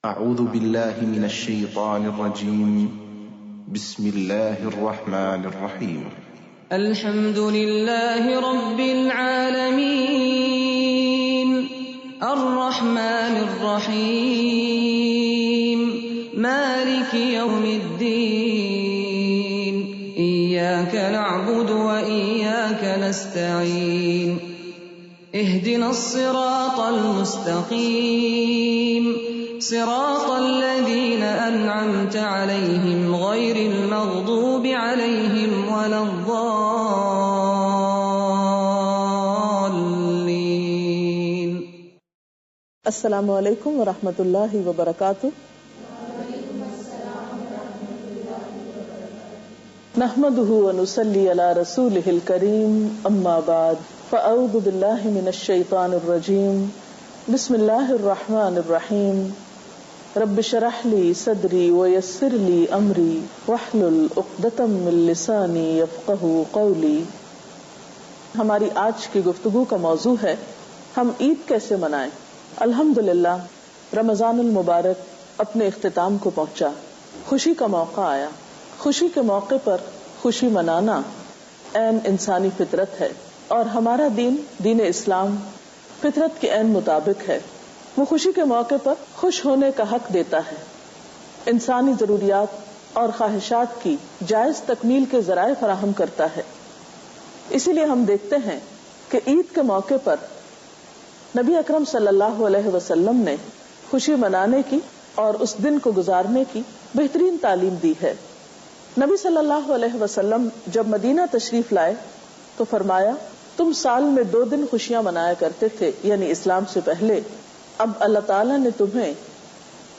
أعوذ بالله من الشيطان الرجيم. بسم الله الرحمن الرحيم. الحمد لله رب العالمين الرحمن الرحيم مالك يوم الدين إياك نعبد وإياك نستعين اهدنا الصراط المستقيم صراط الذين أنعمت عليهم غير المغضوب عليهم ولا الضالين. السلام علیکم ورحمۃ اللہ وبرکاتہ. نحمده ونصلي على رسوله الكريم اما بعد فاعوذ بالله من الشيطان الرجيم. بسم الله الرحمن الرحيم. رب اشرح لي صدري ويسر لي امري واحلل عقدة من لساني يفقهوا قولي. ہماری آج کی گفتگو کا موضوع ہے ہم عید کیسے منائیں. الحمدللہ رمضان المبارک اپنے اختتام کو پہنچا، خوشی کا موقع آیا. خوشی کے موقع پر خوشی منانا عین انسانی فطرت ہے، اور ہمارا دین، دین اسلام، فطرت کے عین مطابق ہے. وہ خوشی کے موقع پر خوش ہونے کا حق دیتا ہے، انسانی ضروریات اور خواہشات کی جائز تکمیل کے ذرائع فراہم کرتا ہے. اسی لیے ہم دیکھتے ہیں کہ عید کے موقع پر نبی اکرم صلی اللہ علیہ وسلم نے خوشی منانے کی اور اس دن کو گزارنے کی بہترین تعلیم دی ہے. نبی صلی اللہ علیہ وسلم جب مدینہ تشریف لائے تو فرمایا، تم سال میں 2 دن خوشیاں منایا کرتے تھے، یعنی اسلام سے پہلے. اب اللہ تعالیٰ نے تمہیں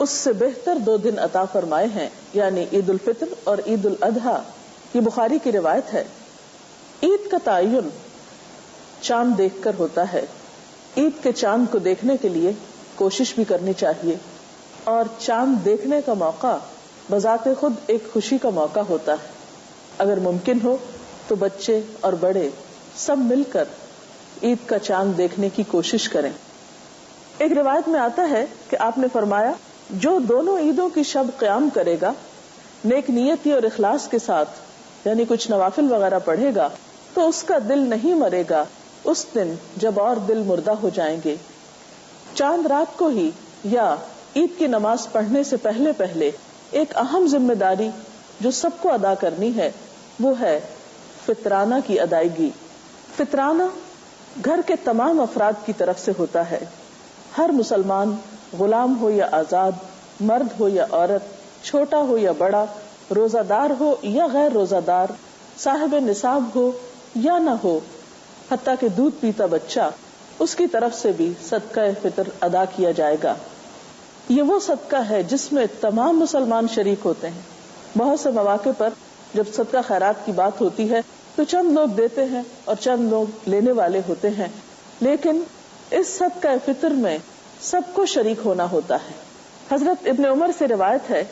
اس سے بہتر 2 دن عطا فرمائے ہیں، یعنی عید الفطر اور عید الاضحیٰ. یہ بخاری کی روایت ہے. عید کا تعین چاند دیکھ کر ہوتا ہے. عید کے چاند کو دیکھنے کے لیے کوشش بھی کرنی چاہیے، اور چاند دیکھنے کا موقع بذات خود ایک خوشی کا موقع ہوتا ہے. اگر ممکن ہو تو بچے اور بڑے سب مل کر عید کا چاند دیکھنے کی کوشش کریں. ایک روایت میں آتا ہے کہ آپ نے فرمایا، جو دونوں عیدوں کی شب قیام کرے گا نیک نیتی اور اخلاص کے ساتھ، یعنی کچھ نوافل وغیرہ پڑھے گا، تو اس کا دل نہیں مرے گا اس دن جب اور دل مردہ ہو جائیں گے. چاند رات کو ہی یا عید کی نماز پڑھنے سے پہلے پہلے ایک اہم ذمہ داری جو سب کو ادا کرنی ہے وہ ہے فطرانہ کی ادائیگی. فطرانہ گھر کے تمام افراد کی طرف سے ہوتا ہے. ہر مسلمان، غلام ہو یا آزاد، مرد ہو یا عورت، چھوٹا ہو یا بڑا، روزہ دار ہو یا غیر روزہ دار، صاحب نصاب ہو یا نہ ہو، حتیٰ کہ دودھ پیتا بچہ، اس کی طرف سے بھی صدقہ فطر ادا کیا جائے گا. یہ وہ صدقہ ہے جس میں تمام مسلمان شریک ہوتے ہیں. بہت سے مواقع پر جب صدقہ خیرات کی بات ہوتی ہے تو چند لوگ دیتے ہیں اور چند لوگ لینے والے ہوتے ہیں، لیکن اس صدقہ فطر میں سب کو شریک ہونا ہوتا ہے. حضرت ابن عمر سے روایت ہے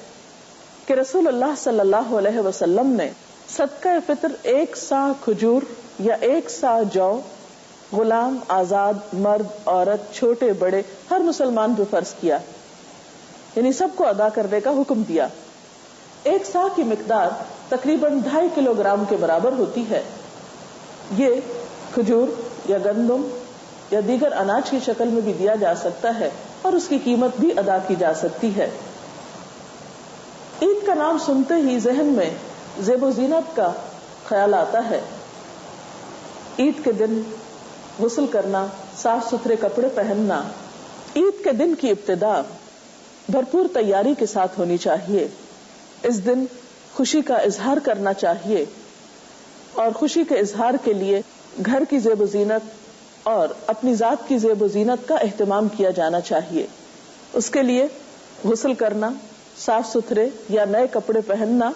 کہ رسول اللہ صلی اللہ علیہ وسلم نے صدقہ فطر 1 سا کھجور یا 1 سا جو غلام، آزاد، مرد، عورت، چھوٹے بڑے ہر مسلمان پہ فرض کیا، یعنی سب کو ادا کرنے کا حکم دیا. 1 سا کی مقدار تقریباً 2.5 کلو گرام کے برابر ہوتی ہے. یہ کھجور یا گندم یا دیگر اناج کی شکل میں بھی دیا جا سکتا ہے اور اس کی قیمت بھی ادا کی جا سکتی ہے. عید کا نام سنتے ہی ذہن میں زیب و زینت کا خیال آتا ہے. عید کے دن غسل کرنا، صاف ستھرے کپڑے پہننا. عید کے دن کی ابتدا بھرپور تیاری کے ساتھ ہونی چاہیے. اس دن خوشی کا اظہار کرنا چاہیے، اور خوشی کے اظہار کے لیے گھر کی زیب و زینت اور اپنی ذات کی زیب و زینت کا اہتمام کیا جانا چاہیے. اس کے لیے غسل کرنا، صاف ستھرے یا نئے کپڑے پہننا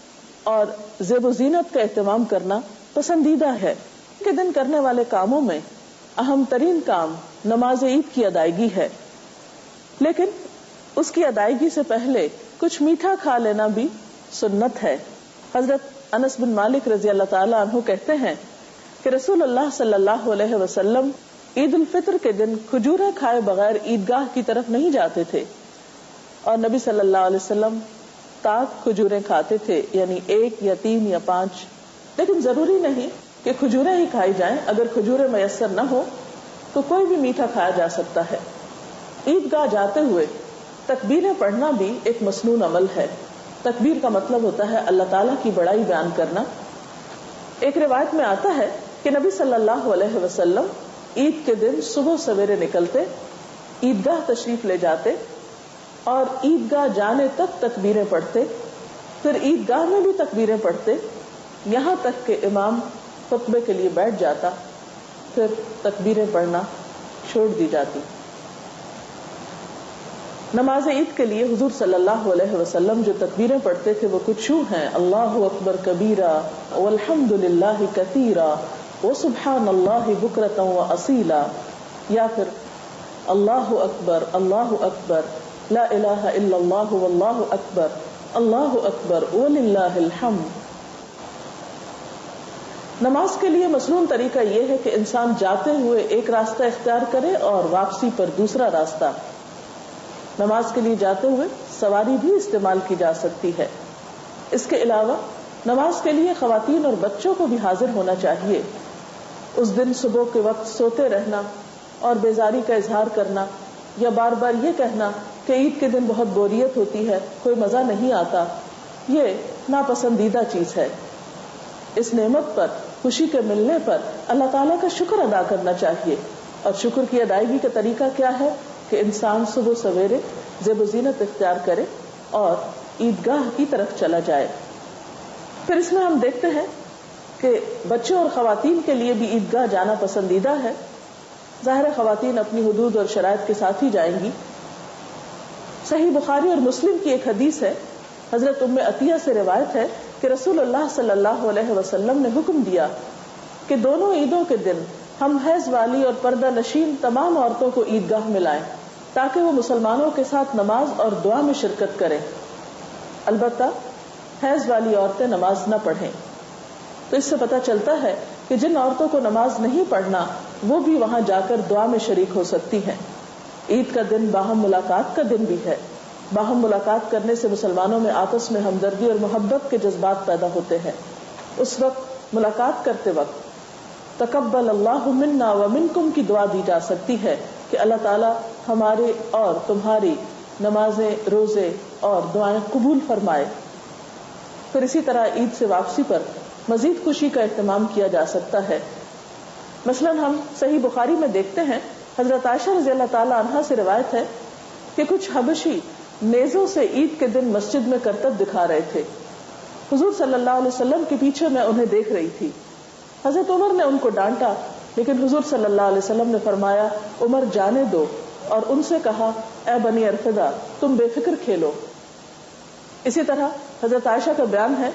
اور زیب و زینت کا اہتمام کرنا پسندیدہ ہے. عید کے دن کرنے والے کاموں میں اہم ترین کام نماز عید کی ادائیگی ہے، لیکن اس کی ادائیگی سے پہلے کچھ میٹھا کھا لینا بھی سنت ہے. حضرت انس بن مالک رضی اللہ تعالی عنہ کہتے ہیں کہ رسول اللہ صلی اللہ علیہ وسلم عید الفطر کے دن کھجوریں کھائے بغیر عیدگاہ کی طرف نہیں جاتے تھے. اور نبی صلی اللہ علیہ وسلم تاک کھجوریں کھاتے تھے، یعنی 1 یا 3 یا 5. لیکن ضروری نہیں کہ کھجوریں ہی کھائی جائیں. اگر کھجوریں میسر نہ ہو تو کوئی بھی میٹھا کھایا جا سکتا ہے. عیدگاہ جاتے ہوئے تکبیریں پڑھنا بھی ایک مسنون عمل ہے. تکبیر کا مطلب ہوتا ہے اللہ تعالیٰ کی بڑائی بیان کرنا. ایک روایت میں آتا ہے کہ نبی صلی اللہ علیہ وسلم عید کے دن صبح سویرے نکلتے، عیدگاہ تشریف لے جاتے اور عیدگاہ جانے تک تکبیریں پڑھتے، پھر عیدگاہ میں بھی تکبیریں پڑھتے، یہاں تک کہ امام خطبے کے لیے بیٹھ جاتا، پھر تکبیریں پڑھنا چھوڑ دی جاتی. نماز عید کے لیے حضور صلی اللہ علیہ وسلم جو تکبیریں پڑھتے تھے وہ کچھ یوں ہیں: اللہ اکبر کبیرہ والحمد للہ کثیرہ وسبحان اللہ بکرۃ واصیلا، یا پھر اللہ اکبر لا الہ الا اللہ واللہ اکبر وللہ الحمد. نماز کے لیے مسنون طریقہ یہ ہے کہ انسان جاتے ہوئے ایک راستہ اختیار کرے اور واپسی پر دوسرا راستہ. نماز کے لیے جاتے ہوئے سواری بھی استعمال کی جا سکتی ہے. اس کے علاوہ نماز کے لیے خواتین اور بچوں کو بھی حاضر ہونا چاہیے. اس دن صبح کے وقت سوتے رہنا اور بیزاری کا اظہار کرنا یا بار بار یہ کہنا کہ عید کے دن بہت بوریت ہوتی ہے، کوئی مزہ نہیں آتا، یہ ناپسندیدہ چیز ہے. اس نعمت پر، خوشی کے ملنے پر اللہ تعالیٰ کا شکر ادا کرنا چاہیے. اور شکر کی ادائیگی کا طریقہ کیا ہے کہ انسان صبح سویرے زیب و زینت اختیار کرے اور عیدگاہ کی طرف چلا جائے. پھر اس میں ہم دیکھتے ہیں کہ بچوں اور خواتین کے لیے بھی عیدگاہ جانا پسندیدہ ہے. ظاہر خواتین اپنی حدود اور شرائط کے ساتھ ہی جائیں گی. صحیح بخاری اور مسلم کی ایک حدیث ہے، حضرت ام عطیہ سے روایت ہے کہ رسول اللہ صلی اللہ علیہ وسلم نے حکم دیا کہ دونوں عیدوں کے دن ہم حیض والی اور پردہ نشین تمام عورتوں کو عیدگاہ میں لائیں تاکہ وہ مسلمانوں کے ساتھ نماز اور دعا میں شرکت کریں. البتہ حیض والی عورتیں نماز نہ پڑھیں. تو اس سے پتہ چلتا ہے کہ جن عورتوں کو نماز نہیں پڑھنا وہ بھی وہاں جا کر دعا میں شریک ہو سکتی ہیں. عید کا دن باہم ملاقات کا دن بھی ہے. باہم ملاقات کرنے سے مسلمانوں میں آپس میں ہمدردی اور محبت کے جذبات پیدا ہوتے ہیں. اس وقت ملاقات کرتے وقت تقبل اللہ منا ومنکم کی دعا دی جا سکتی ہے کہ اللہ تعالی ہمارے اور تمہاری نمازیں، روزے اور دعائیں قبول فرمائے. پھر اسی طرح عید سے واپسی پر مزید خوشی کا اہتمام کیا جا سکتا ہے. مثلا ہم صحیح بخاری میں دیکھتے ہیں، حضرت عائشہ رضی اللہ تعالی عنہا سے روایت ہے کہ کچھ حبشی نیزوں سے عید کے دن مسجد میں کرتب دکھا رہے تھے. حضور صلی اللہ علیہ وسلم کے پیچھے میں انہیں دیکھ رہی تھی. حضرت عمر نے ان کو ڈانٹا، لیکن حضور صلی اللہ علیہ وسلم نے فرمایا عمر جانے دو، اور ان سے کہا اے بنی ارفدہ تم بے فکر کھیلو. اسی طرح حضرت عائشہ کا بیان ہے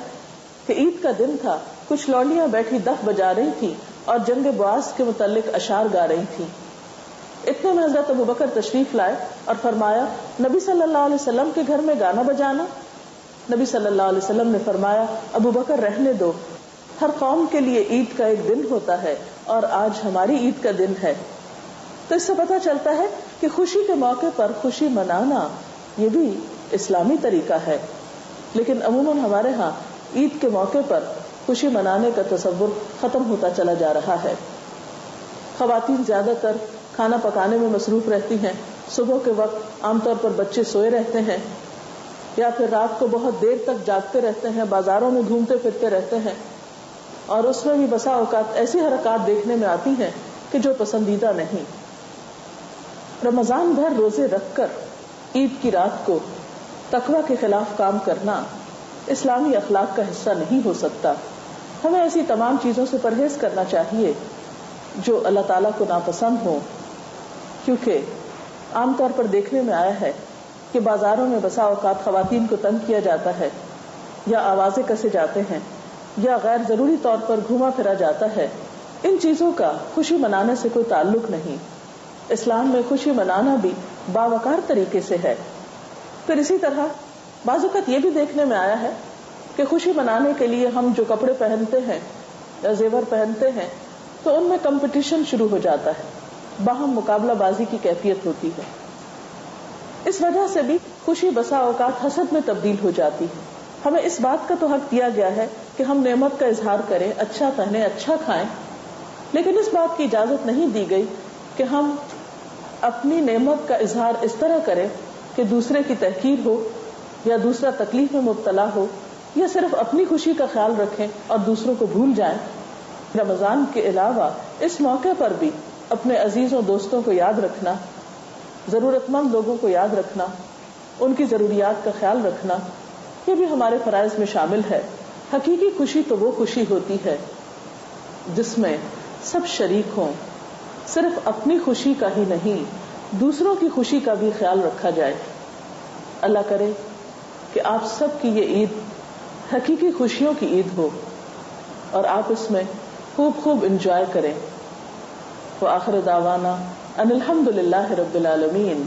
کہ عید کا دن تھا، کچھ لونڈیاں بیٹھی دف بجا رہی تھی اور جنگ بعاث کے متعلق اشعار گا رہی تھی. اتنے میں حضرت ابوبکر تشریف لائے اور فرمایا نبی صلی اللہ علیہ وسلم کے گھر میں گانا بجانا. نبی صلی اللہ علیہ وسلم نے فرمایا ابوبکر رہنے دو، ہر قوم کے لیے عید کا ایک دن ہوتا ہے اور آج ہماری عید کا دن ہے. تو اس سے پتہ چلتا ہے کہ خوشی کے موقع پر خوشی منانا یہ بھی اسلامی طریقہ ہے. لیکن عموماً ہمارے ہاں عید کے موقع پر خوشی منانے کا تصور ختم ہوتا چلا جا رہا ہے. خواتین زیادہ تر کھانا پکانے میں مصروف رہتی ہیں. صبح کے وقت عام طور پر بچے سوئے رہتے ہیں یا پھر رات کو بہت دیر تک جاگتے رہتے ہیں، بازاروں میں گھومتے پھرتے رہتے ہیں، اور اس میں بھی بسا اوقات ایسی حرکات دیکھنے میں آتی ہیں کہ جو پسندیدہ نہیں. رمضان بھر روزے رکھ کر عید کی رات کو تقوی کے خلاف کام کرنا اسلامی اخلاق کا حصہ نہیں ہو سکتا. ہمیں ایسی تمام چیزوں سے پرہیز کرنا چاہیے جو اللہ تعالیٰ کو ناپسند ہو، کیونکہ عام طور پر دیکھنے میں آیا ہے کہ بازاروں میں بسا اوقات خواتین کو تنگ کیا جاتا ہے، یا آوازیں کسے جاتے ہیں، یا غیر ضروری طور پر گھوما پھرا جاتا ہے. ان چیزوں کا خوشی منانے سے کوئی تعلق نہیں. اسلام میں خوشی منانا بھی باوقار طریقے سے ہے. پھر اسی طرح بعض اوقات یہ بھی دیکھنے میں آیا ہے کہ خوشی منانے کے لیے ہم جو کپڑے پہنتے ہیں یا زیور پہنتے ہیں تو ان میں کمپٹیشن شروع ہو جاتا ہے، باہم مقابلہ بازی کی کیفیت ہوتی ہے. اس وجہ سے بھی خوشی بسا اوقات حسد میں تبدیل ہو جاتی ہے. ہمیں اس بات کا تو حق دیا گیا ہے کہ ہم نعمت کا اظہار کریں، اچھا پہنیں، اچھا کھائیں، لیکن اس بات کی اجازت نہیں دی گئی کہ ہم اپنی نعمت کا اظہار اس طرح کریں کہ دوسرے کی تحقیر ہو یا دوسرا تکلیف میں مبتلا ہو یا صرف اپنی خوشی کا خیال رکھیں اور دوسروں کو بھول جائیں. رمضان کے علاوہ اس موقع پر بھی اپنے عزیزوں دوستوں کو یاد رکھنا، ضرورت مند لوگوں کو یاد رکھنا، ان کی ضروریات کا خیال رکھنا، یہ بھی ہمارے فرائض میں شامل ہے. حقیقی خوشی تو وہ خوشی ہوتی ہے جس میں سب شریک ہوں، صرف اپنی خوشی کا ہی نہیں دوسروں کی خوشی کا بھی خیال رکھا جائے. اللہ کرے کہ آپ سب کی یہ عید حقیقی خوشیوں کی عید ہو اور آپ اس میں خوب خوب انجوائے کریں. وآخر دعوانا ان الحمد للہ رب العالمین.